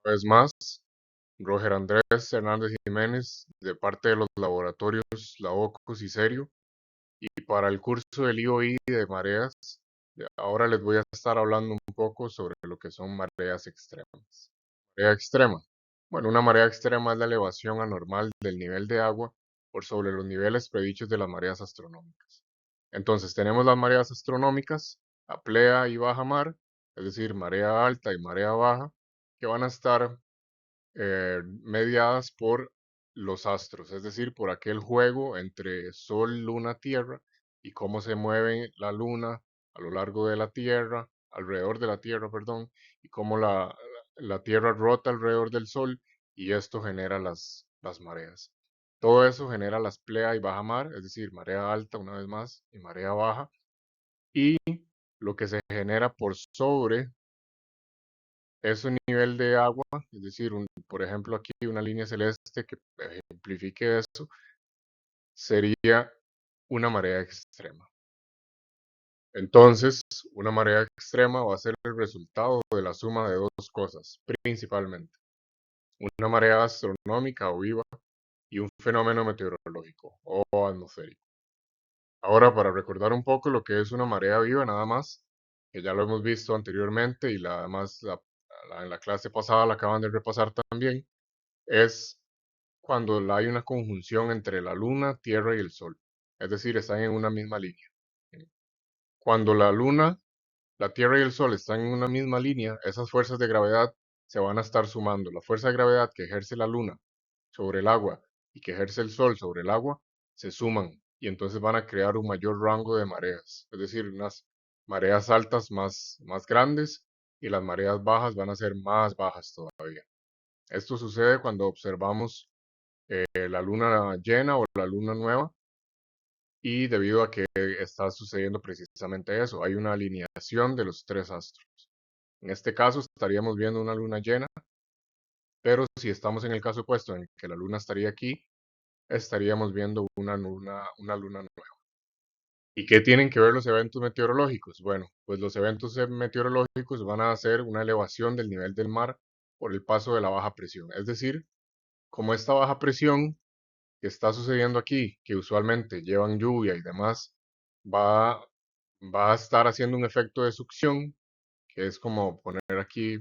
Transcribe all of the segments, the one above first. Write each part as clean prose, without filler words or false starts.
vez más, Roger Andrés Hernández Jiménez, de parte de los laboratorios Laocos y Serio. Y para el curso del IOI de mareas, ahora les voy a estar hablando un poco sobre lo que son mareas extremas. Marea extrema. Bueno, una marea extrema es la elevación anormal del nivel de agua por sobre los niveles predichos de las mareas astronómicas. Entonces, tenemos las mareas astronómicas a plea y baja mar, es decir, marea alta y marea baja, que van a estar mediadas por los astros, es decir, por aquel juego entre Sol, Luna, Tierra y cómo se mueve la Luna a lo largo de la Tierra, alrededor de la Tierra, perdón, y cómo la Tierra rota alrededor del Sol y esto genera las mareas. Todo eso genera las plea y baja mar, es decir, marea alta una vez más y marea baja, y lo que se genera por sobre ese nivel de agua, es decir, por ejemplo aquí una línea celeste que ejemplifique eso, sería una marea extrema. Entonces, una marea extrema va a ser el resultado de la suma de dos cosas, principalmente. Una marea astronómica o viva y un fenómeno meteorológico o atmosférico. Ahora, para recordar un poco lo que es una marea viva, nada más, que ya lo hemos visto anteriormente y además en la clase pasada la acaban de repasar también, es cuando hay una conjunción entre la Luna, Tierra y el Sol. Es decir, están en una misma línea. Cuando la Luna, la Tierra y el Sol están en una misma línea, esas fuerzas de gravedad se van a estar sumando. La fuerza de gravedad que ejerce la Luna sobre el agua y que ejerce el Sol sobre el agua se suman y entonces van a crear un mayor rango de mareas. Es decir, unas mareas altas más grandes y las mareas bajas van a ser más bajas todavía. Esto sucede cuando observamos la luna llena o la luna nueva y debido a que está sucediendo precisamente eso, hay una alineación de los tres astros. En este caso estaríamos viendo una luna llena, pero si estamos en el caso opuesto en que la luna estaría aquí, estaríamos viendo una luna nueva. ¿Y qué tienen que ver los eventos meteorológicos? Bueno, pues los eventos meteorológicos van a hacer una elevación del nivel del mar por el paso de la baja presión. Es decir, como esta baja presión que está sucediendo aquí, que usualmente llevan lluvia y demás, va, va a estar haciendo un efecto de succión, que es como poner aquí,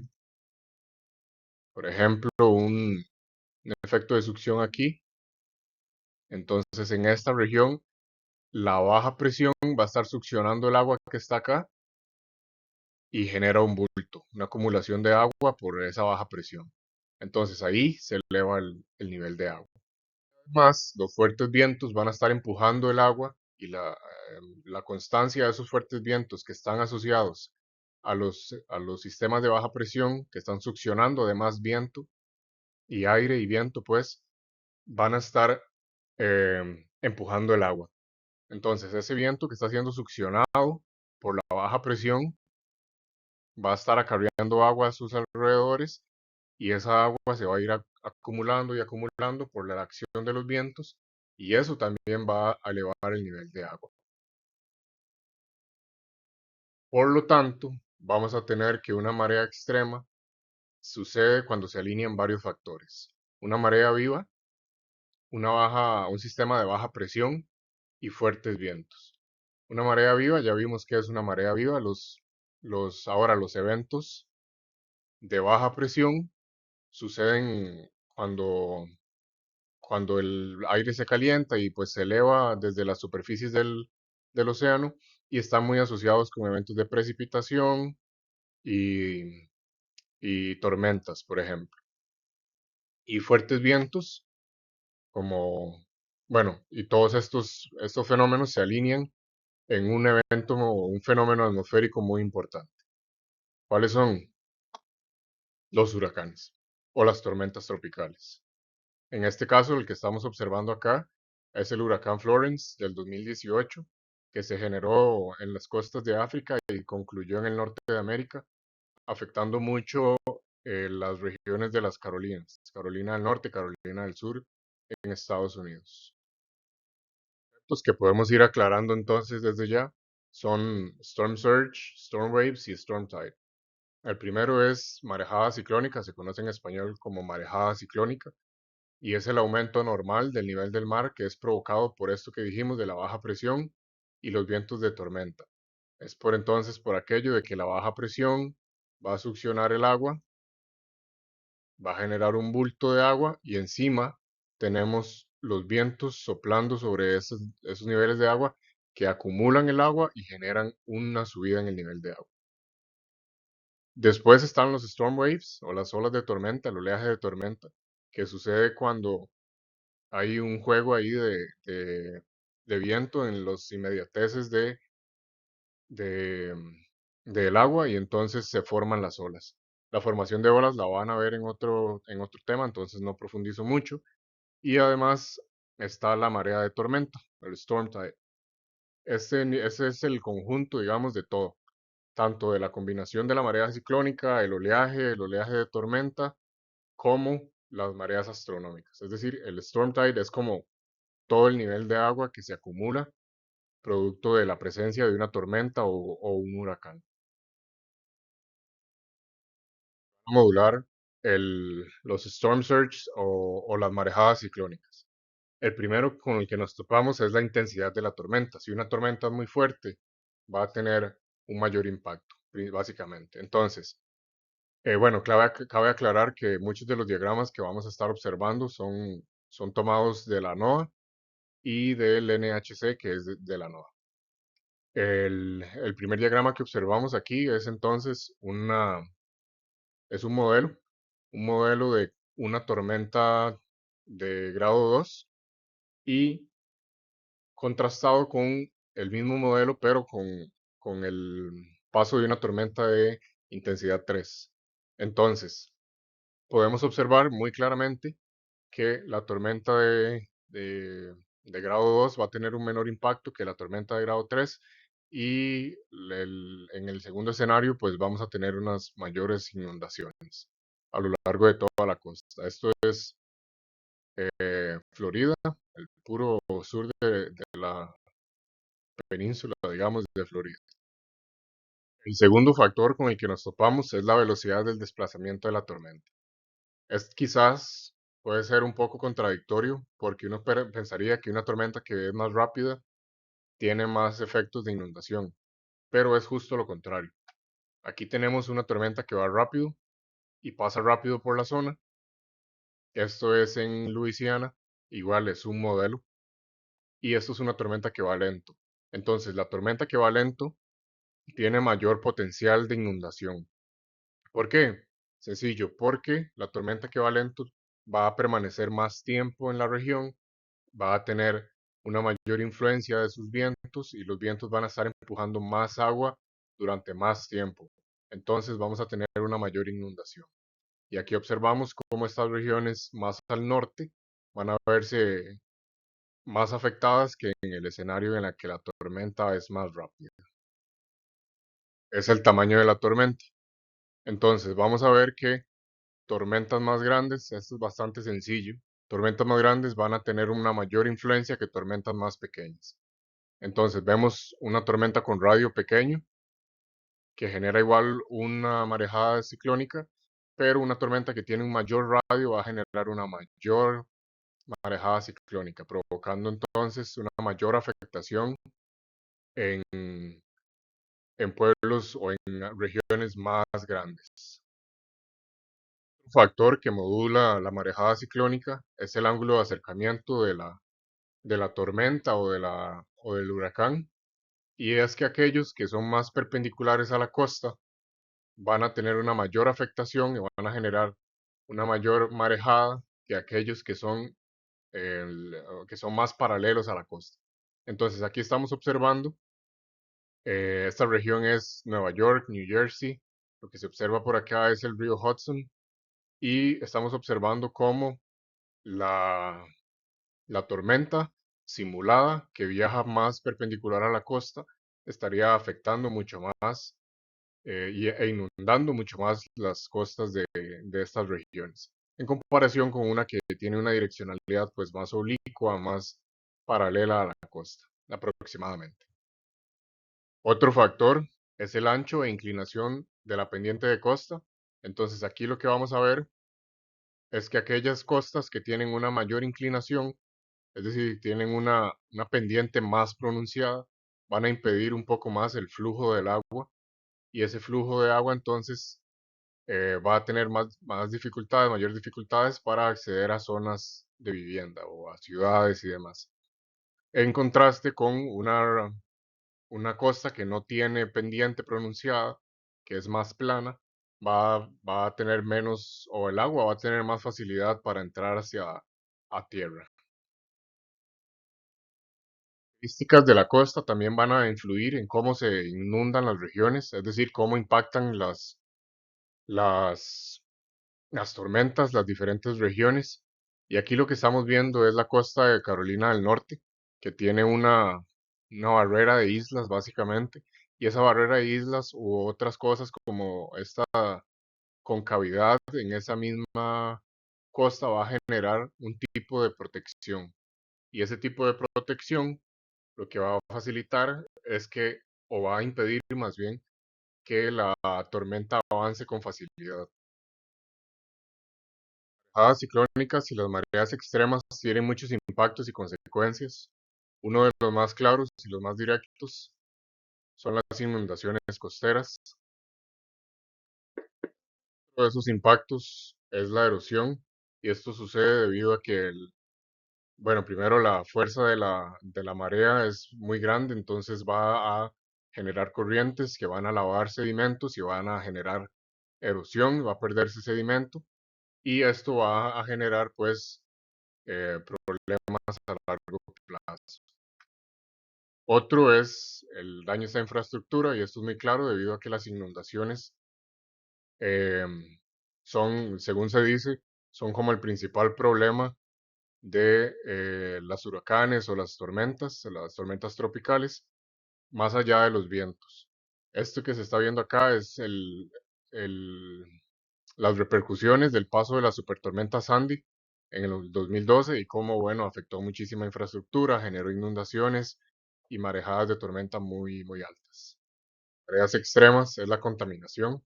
por ejemplo, un efecto de succión aquí. Entonces, en esta región, la baja presión va a estar succionando el agua que está acá y genera un bulto, una acumulación de agua por esa baja presión. Entonces, ahí se eleva el nivel de agua. Más, los fuertes vientos van a estar empujando el agua y la constancia de esos fuertes vientos que están asociados a los sistemas de baja presión que están succionando además viento y aire y viento, pues van a estar empujando el agua. Entonces, ese viento que está siendo succionado por la baja presión va a estar acarreando agua a sus alrededores y esa agua se va a ir acumulando y acumulando por la acción de los vientos y eso también va a elevar el nivel de agua. Por lo tanto, vamos a tener que una marea extrema sucede cuando se alinean varios factores. Una marea viva, un sistema de baja presión y fuertes vientos. Una marea viva, ya vimos que es una marea viva, ahora los eventos de baja presión suceden cuando el aire se calienta y pues se eleva desde las superficies del océano y están muy asociados con eventos de precipitación y tormentas, por ejemplo. Y fuertes vientos, como, bueno, y todos estos fenómenos se alinean en un evento o un fenómeno atmosférico muy importante. ¿Cuáles son? Los huracanes o las tormentas tropicales. En este caso, el que estamos observando acá es el huracán Florence del 2018, que se generó en las costas de África y concluyó en el norte de América, afectando mucho las regiones de las Carolinas, Carolina del Norte, Carolina del Sur, en Estados Unidos. Los que podemos ir aclarando entonces desde ya son Storm Surge, Storm Waves y Storm Tide. El primero es marejada ciclónica, se conoce en español como marejada ciclónica, y es el aumento normal del nivel del mar que es provocado por esto que dijimos de la baja presión y los vientos de tormenta. Es por entonces por aquello de que la baja presión va a succionar el agua, va a generar un bulto de agua y encima tenemos los vientos soplando sobre esos niveles de agua que acumulan el agua y generan una subida en el nivel de agua. Después están los storm waves o las olas de tormenta, el oleaje de tormenta, que sucede cuando hay un juego ahí de viento en los inmediateces de, del agua y entonces se forman las olas. La formación de olas la van a ver en otro tema, entonces no profundizo mucho. Y además está la marea de tormenta, el storm tide. Ese es el conjunto, digamos, de todo, tanto de la combinación de la marea ciclónica, el oleaje de tormenta, como las mareas astronómicas. Es decir, el storm tide es como todo el nivel de agua que se acumula producto de la presencia de una tormenta o un huracán. Modular los storm surge o las marejadas ciclónicas. El primero con el que nos topamos es la intensidad de la tormenta. Si una tormenta es muy fuerte, va a tener un mayor impacto, básicamente. Entonces, bueno, cabe aclarar que muchos de los diagramas que vamos a estar observando son tomados de la NOAA y del NHC, que es de la NOAA. El primer diagrama que observamos aquí es entonces es un modelo de una tormenta de grado 2 y contrastado con el mismo modelo, pero con el paso de una tormenta de intensidad 3. Entonces, podemos observar muy claramente que la tormenta de grado 2 va a tener un menor impacto que la tormenta de grado 3 y en el segundo escenario pues vamos a tener unas mayores inundaciones a lo largo de toda la costa. Esto es Florida, el puro sur de la península, digamos, de Florida. El segundo factor con el que nos topamos es la velocidad del desplazamiento de la tormenta. Es quizás puede ser un poco contradictorio porque uno pensaría que una tormenta que es más rápida tiene más efectos de inundación, pero es justo lo contrario. Aquí tenemos una tormenta que va rápido y pasa rápido por la zona. Esto es en Luisiana, igual es un modelo, y esto es una tormenta que va lento. Entonces, la tormenta que va lento tiene mayor potencial de inundación. ¿Por qué? Sencillo, porque la tormenta que va lento va a permanecer más tiempo en la región, va a tener una mayor influencia de sus vientos y los vientos van a estar empujando más agua durante más tiempo. Entonces vamos a tener una mayor inundación. Y aquí observamos cómo estas regiones más al norte van a verse más afectadas que en el escenario en el que la tormenta es más rápida. Es el tamaño de la tormenta. Entonces vamos a ver que tormentas más grandes, esto es bastante sencillo, tormentas más grandes van a tener una mayor influencia que tormentas más pequeñas. Entonces vemos una tormenta con radio pequeño que genera igual una marejada ciclónica, pero una tormenta que tiene un mayor radio va a generar una mayor marejada ciclónica, provocando entonces una mayor afectación en, en pueblos o en regiones más grandes. Un factor que modula la marejada ciclónica es el ángulo de acercamiento de la tormenta o del huracán, y es que aquellos que son más perpendiculares a la costa van a tener una mayor afectación y van a generar una mayor marejada que aquellos que son más paralelos a la costa. Entonces aquí estamos observando, esta región es Nueva York, New Jersey, lo que se observa por acá es el río Hudson y estamos observando cómo la, la tormenta simulada que viaja más perpendicular a la costa estaría afectando mucho más e inundando mucho más las costas de estas regiones, en comparación con una que tiene una direccionalidad pues más oblicua, más paralela a la costa, aproximadamente. Otro factor es el ancho e inclinación de la pendiente de costa. Entonces aquí lo que vamos a ver es que aquellas costas que tienen una mayor inclinación, es decir, tienen una pendiente más pronunciada, van a impedir un poco más el flujo del agua y ese flujo de agua entonces va a tener más dificultades, mayores dificultades para acceder a zonas de vivienda o a ciudades y demás. En contraste con una costa que no tiene pendiente pronunciada, que es más plana, va a tener menos, o el agua va a tener más facilidad para entrar hacia a tierra. Características de la costa también van a influir en cómo se inundan las regiones, es decir, cómo impactan las, las tormentas, las diferentes regiones. Y aquí lo que estamos viendo es la costa de Carolina del Norte, que tiene una barrera de islas básicamente. Y esa barrera de islas u otras cosas como esta concavidad en esa misma costa va a generar un tipo de protección. Y ese tipo de protección lo que va a facilitar es que, o va a impedir más bien, que la tormenta avance con facilidad. Las ciclónicas y las mareas extremas tienen muchos impactos y consecuencias. Uno de los más claros y los más directos son las inundaciones costeras. Uno de esos impactos es la erosión y esto sucede debido a que, bueno, primero la fuerza de la marea es muy grande, entonces va a generar corrientes que van a lavar sedimentos y van a generar erosión, va a perderse sedimento y esto va a generar pues problemas a largo plazo. Otro es el daño a esta infraestructura y esto es muy claro debido a que las inundaciones son, según se dice, son como el principal problema de las huracanes o las tormentas tropicales, más allá de los vientos. Esto que se está viendo acá es el- las repercusiones del paso de la supertormenta Sandy en el 2012 y cómo, bueno, afectó muchísima infraestructura, generó inundaciones y marejadas de tormenta muy, muy altas. Tareas extremas es la contaminación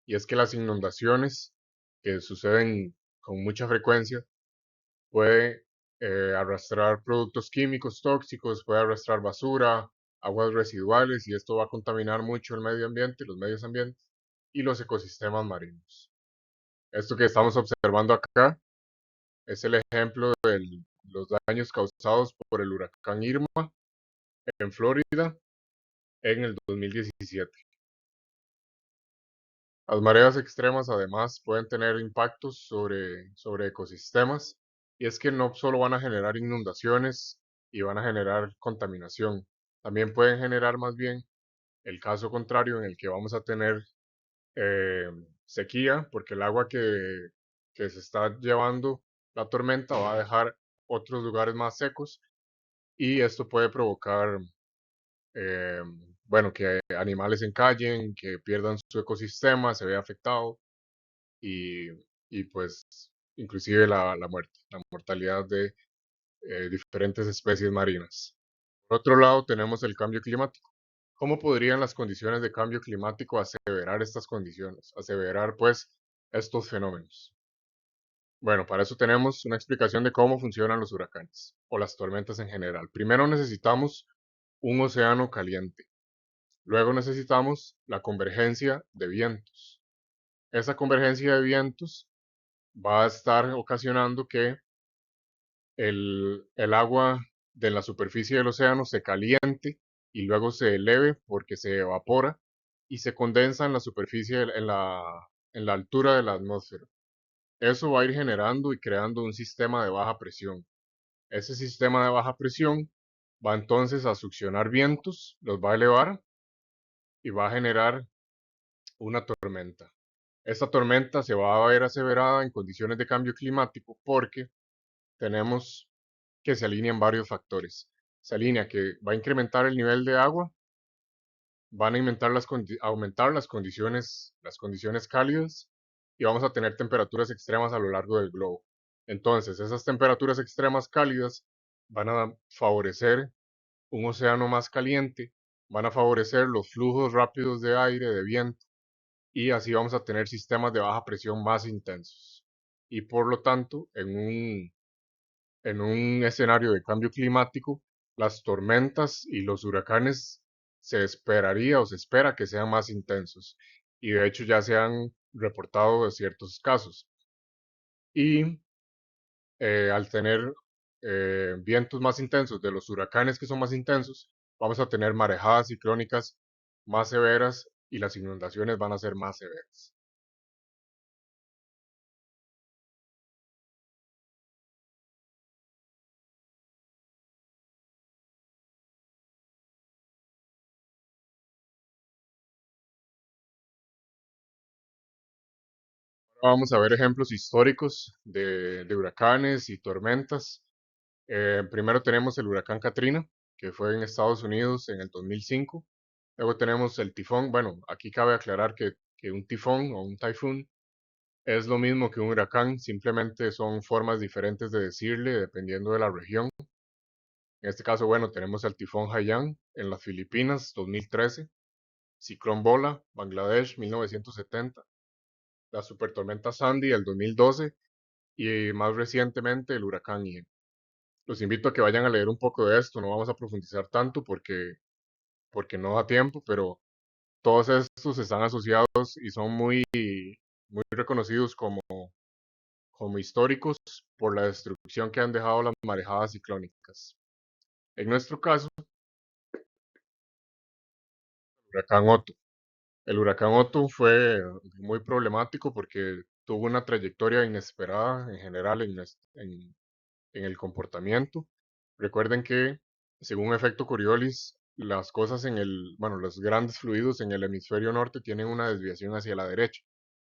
y es que las inundaciones que suceden con mucha frecuencia puede arrastrar productos químicos tóxicos, puede arrastrar basura, aguas residuales y esto va a contaminar mucho el medio ambiente, los medios ambientes y los ecosistemas marinos. Esto que estamos observando acá es el ejemplo de los daños causados por el huracán Irma en Florida en el 2017. Las mareas extremas además pueden tener impactos sobre ecosistemas y es que no solo van a generar inundaciones y van a generar contaminación, también pueden generar más bien el caso contrario en el que vamos a tener eh, sequía porque el agua que se está llevando la tormenta va a dejar otros lugares más secos y esto puede provocar eh, bueno, que animales se encallen, que pierdan su ecosistema, se vea afectado y, y pues inclusive la muerte, la mortalidad de diferentes especies marinas. Por otro lado, tenemos el cambio climático. ¿Cómo podrían las condiciones de cambio climático aseverar estas condiciones, aseverar pues estos fenómenos? Bueno, para eso tenemos una explicación de cómo funcionan los huracanes o las tormentas en general. Primero necesitamos un océano caliente. Luego necesitamos la convergencia de vientos. Esa convergencia de vientos va a estar ocasionando que el agua de la superficie del océano se caliente y luego se eleve porque se evapora y se condensa en la superficie, en la altura de la atmósfera. Eso va a ir generando y creando un sistema de baja presión. Ese sistema de baja presión va entonces a succionar vientos, los va a elevar y va a generar una tormenta. Esta tormenta se va a ver aseverada en condiciones de cambio climático porque tenemos que se alinean varios factores. Se alinea que va a incrementar el nivel de agua, van a aumentar las condiciones cálidas y vamos a tener temperaturas extremas a lo largo del globo. Entonces, esas temperaturas extremas cálidas van a favorecer un océano más caliente, van a favorecer los flujos rápidos de aire, de viento, y así vamos a tener sistemas de baja presión más intensos. Y por lo tanto, en un escenario de cambio climático, las tormentas y los huracanes se esperaría o se espera que sean más intensos. Y de hecho ya se han reportado ciertos casos. Y al tener vientos más intensos de los huracanes que son más intensos, vamos a tener marejadas ciclónicas más severas y las inundaciones van a ser más severas. Ahora vamos a ver ejemplos históricos de huracanes y tormentas. Primero tenemos el huracán Katrina, que fue en Estados Unidos en el 2005. Luego tenemos el tifón. Bueno, aquí cabe aclarar que un tifón o un typhoon es lo mismo que un huracán, simplemente son formas diferentes de decirle dependiendo de la región. En este caso, bueno, tenemos el tifón Haiyan en las Filipinas, 2013, ciclón Bola, Bangladesh, 1970, la supertormenta Sandy, el 2012, y más recientemente el huracán Ian. Los invito a que vayan a leer un poco de esto, no vamos a profundizar tanto porque no da tiempo, pero todos estos están asociados y son muy reconocidos como históricos por la destrucción que han dejado las marejadas ciclónicas. En nuestro caso, el huracán Otto. El huracán Otto fue muy problemático porque tuvo una trayectoria inesperada en general en el comportamiento. Recuerden que, según efecto Coriolis, las cosas bueno, los grandes fluidos en el hemisferio norte tienen una desviación hacia la derecha.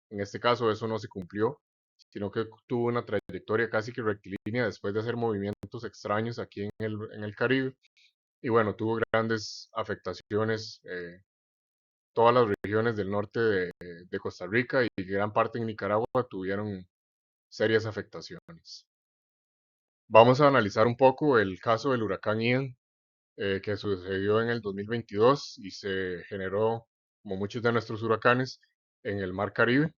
En este caso eso no se cumplió, sino que tuvo una trayectoria casi que rectilínea después de hacer movimientos extraños aquí en el Caribe. Y bueno, tuvo grandes afectaciones, todas las regiones del norte de Costa Rica y gran parte en Nicaragua tuvieron serias afectaciones. Vamos a analizar un poco el caso del huracán Ian, que sucedió en el 2022 y se generó, como muchos de nuestros huracanes, en el Mar Caribe.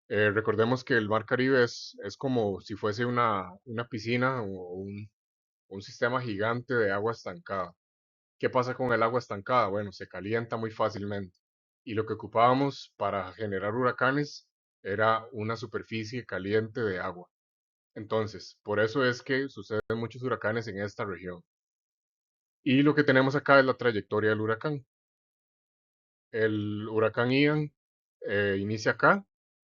Recordemos que el Mar Caribe es como si fuese una piscina o un sistema gigante de agua estancada. ¿Qué pasa con el agua estancada? Bueno, se calienta muy fácilmente. Y lo que ocupábamos para generar huracanes era una superficie caliente de agua. Entonces, por eso es que suceden muchos huracanes en esta región. Y lo que tenemos acá es la trayectoria del huracán. El huracán Ian inicia acá,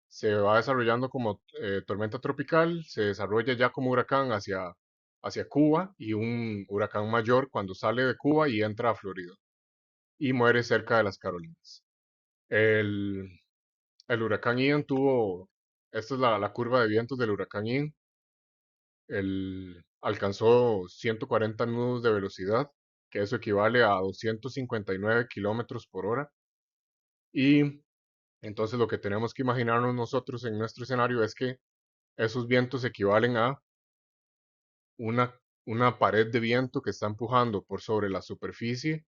se va desarrollando como tormenta tropical, se desarrolla ya como huracán hacia Cuba y un huracán mayor cuando sale de Cuba y entra a Florida y muere cerca de las Carolinas. El, el huracán Ian esta es la curva de vientos del huracán Ian, alcanzó 140 nudos de velocidad, que eso equivale a 259 kilómetros por hora. Y entonces lo que tenemos que imaginarnos nosotros en nuestro escenario es que esos vientos equivalen a una, una pared de viento que está empujando por sobre la superficie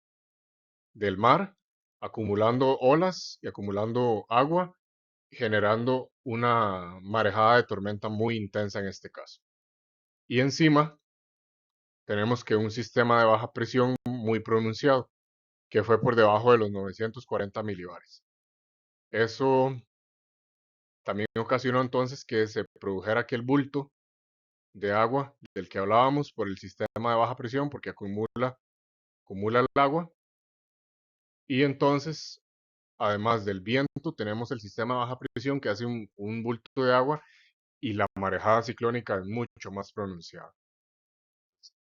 del mar, acumulando olas y acumulando agua, generando una marejada de tormenta muy intensa en este caso. Y encima tenemos que un sistema de baja presión muy pronunciado, que fue por debajo de los 940 milibares. Eso también ocasionó entonces que se produjera aquel bulto de agua del que hablábamos por el sistema de baja presión, porque acumula el agua. Y entonces, además del viento, tenemos el sistema de baja presión que hace un bulto de agua y la marejada ciclónica es mucho más pronunciada.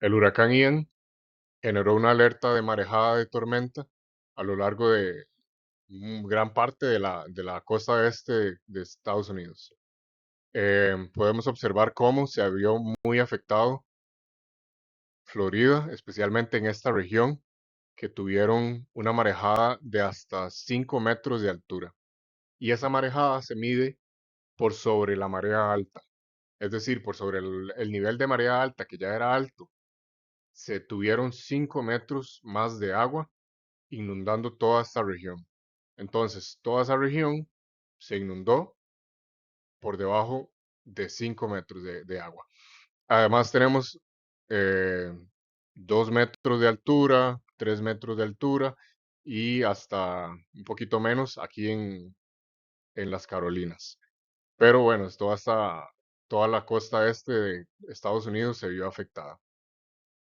El huracán Ian generó una alerta de marejada de tormenta a lo largo de gran parte de la costa este de Estados Unidos. Podemos observar cómo se vio muy afectado Florida, especialmente en esta región, que tuvieron una marejada de hasta 5 metros de altura. Y esa marejada se mide por sobre la marea alta, es decir, por sobre el nivel de marea alta, que ya era alto, se tuvieron 5 metros más de agua inundando toda esta región. Entonces, toda esa región se inundó por debajo de 5 metros de agua. Además tenemos eh, 2 metros de altura, 3 metros de altura y hasta un poquito menos aquí en las Carolinas. Pero bueno, toda la costa este de Estados Unidos se vio afectada.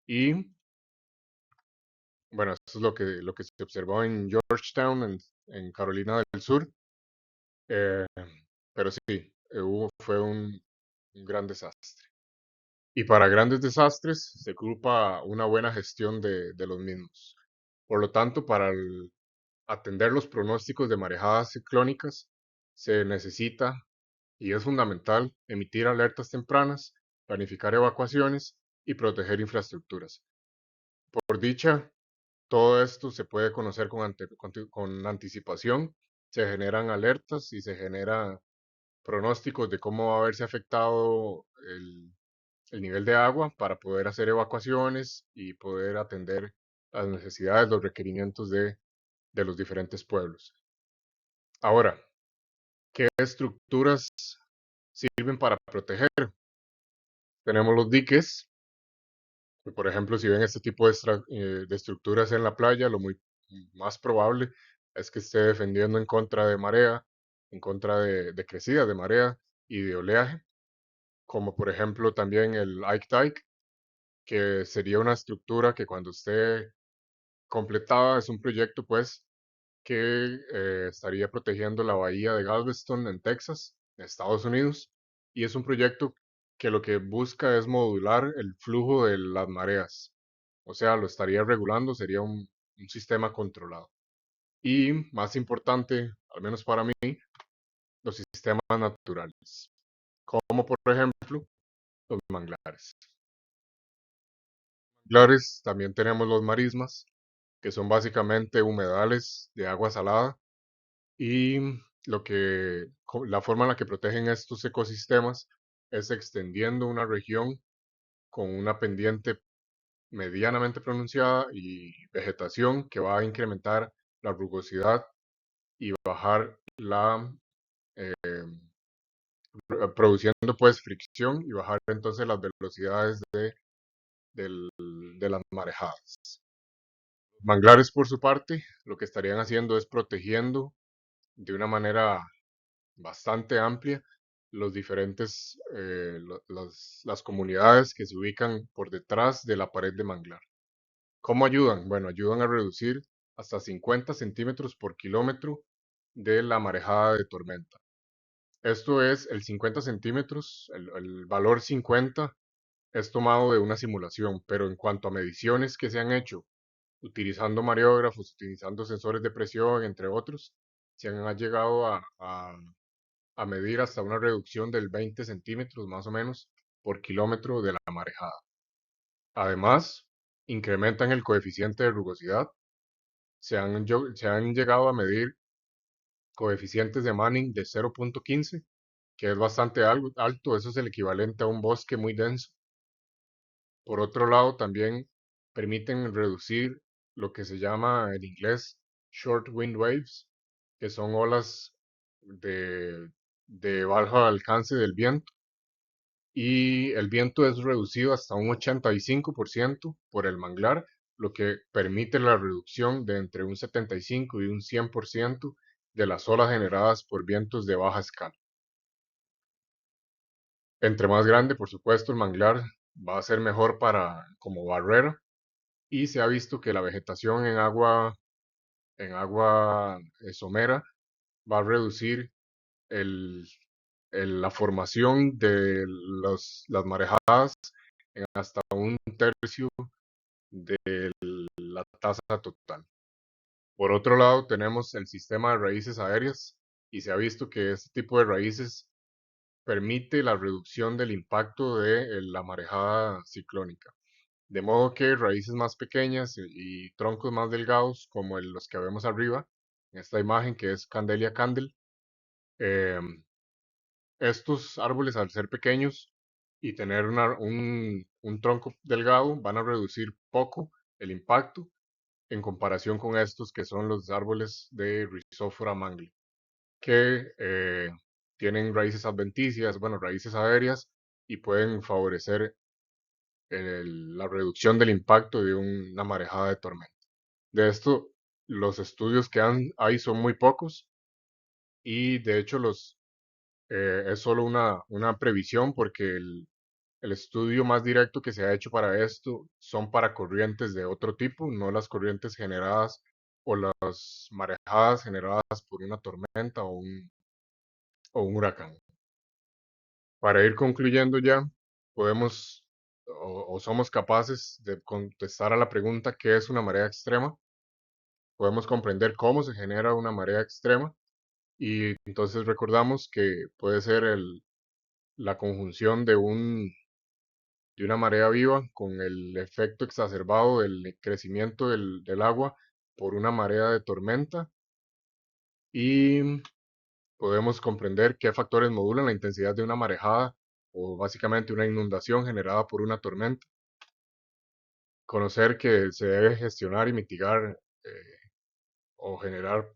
Y bueno, eso es lo que se observó en Georgetown, en Carolina del Sur. Eh, pero sí, fue un gran desastre. Y para grandes desastres se ocupa una buena gestión de los mismos. Por lo tanto, atender los pronósticos de marejadas ciclónicas, se necesita y es fundamental emitir alertas tempranas, planificar evacuaciones y proteger infraestructuras. Por dicha, todo esto se puede conocer con anticipación, se generan alertas y se generan pronósticos de cómo va a verse afectado el nivel de agua para poder hacer evacuaciones y poder atender las necesidades, los requerimientos de los diferentes pueblos. Ahora, ¿qué estructuras sirven para proteger? Tenemos los diques, que, por ejemplo, si ven este tipo de estructuras en la playa, lo muy más probable es que esté defendiendo en contra de marea, en contra de crecidas de marea y de oleaje, como por ejemplo también el Ike Dike, que sería una estructura que cuando esté completada es un proyecto pues que estaría protegiendo la bahía de Galveston en Texas, Estados Unidos, y es un proyecto que lo que busca es modular el flujo de las mareas, o sea, lo estaría regulando, sería un sistema controlado. Y más importante, al menos para mí, los sistemas naturales, como por ejemplo los manglares. Manglares también tenemos los marismas, que son básicamente humedales de agua salada y la forma en la que protegen estos ecosistemas es extendiendo una región con una pendiente medianamente pronunciada y vegetación que va a incrementar la rugosidad y bajar eh, produciendo pues fricción y bajar entonces las velocidades del- de las marejadas. Manglares, por su parte, lo que estarían haciendo es protegiendo de una manera bastante amplia los diferentes, las comunidades que se ubican por detrás de la pared de manglar. ¿Cómo ayudan? Bueno, ayudan a reducir hasta 50 centímetros por kilómetro de la marejada de tormenta. Esto es el 50 centímetros, el valor 50 es tomado de una simulación, pero en cuanto a mediciones que se han hecho utilizando mareógrafos, utilizando sensores de presión, entre otros, se han llegado a medir hasta una reducción del 20 centímetros más o menos por kilómetro de la marejada. Además, incrementan el coeficiente de rugosidad. Se han llegado a medir coeficientes de Manning de 0.15, que es bastante alto. Eso es el equivalente a un bosque muy denso. Por otro lado, también permiten reducir lo que se llama en inglés short wind waves, que son olas de, de bajo alcance del viento. Y el viento es reducido hasta un 85% por el manglar, lo que permite la reducción de entre un 75 y un 100% de las olas generadas por vientos de baja escala. Entre más grande, por supuesto, el manglar va a ser mejor como barrera y se ha visto que la vegetación en agua somera va a reducir el, la formación de las marejadas en hasta un tercio de la tasa total. Por otro lado, tenemos el sistema de raíces aéreas y se ha visto que este tipo de raíces permite la reducción del impacto de la marejada ciclónica. De modo que raíces más pequeñas y troncos más delgados, como los que vemos arriba, en esta imagen que es Candelia candel, eh, estos árboles al ser pequeños y tener un tronco delgado van a reducir poco el impacto en comparación con estos que son los árboles de Rhizophora mangli, que tienen raíces adventicias, bueno, raíces aéreas y pueden favorecer la reducción del impacto de una marejada de tormenta. De esto, los estudios que hay son muy pocos y de hecho es solo una previsión porque el estudio más directo que se ha hecho para esto son para corrientes de otro tipo, no las corrientes generadas o las marejadas generadas por una tormenta o un huracán. Para ir concluyendo ya, podemos o somos capaces de contestar a la pregunta ¿qué es una marea extrema? Podemos comprender cómo se genera una marea extrema y entonces recordamos que puede ser la conjunción de una marea viva con el efecto exacerbado del crecimiento del agua por una marea de tormenta y podemos comprender qué factores modulan la intensidad de una marejada o básicamente una inundación generada por una tormenta. Conocer que se debe gestionar y mitigar o generar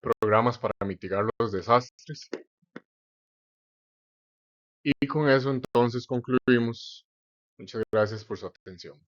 programas para mitigar los desastres. Y con eso entonces concluimos. Muchas gracias por su atención.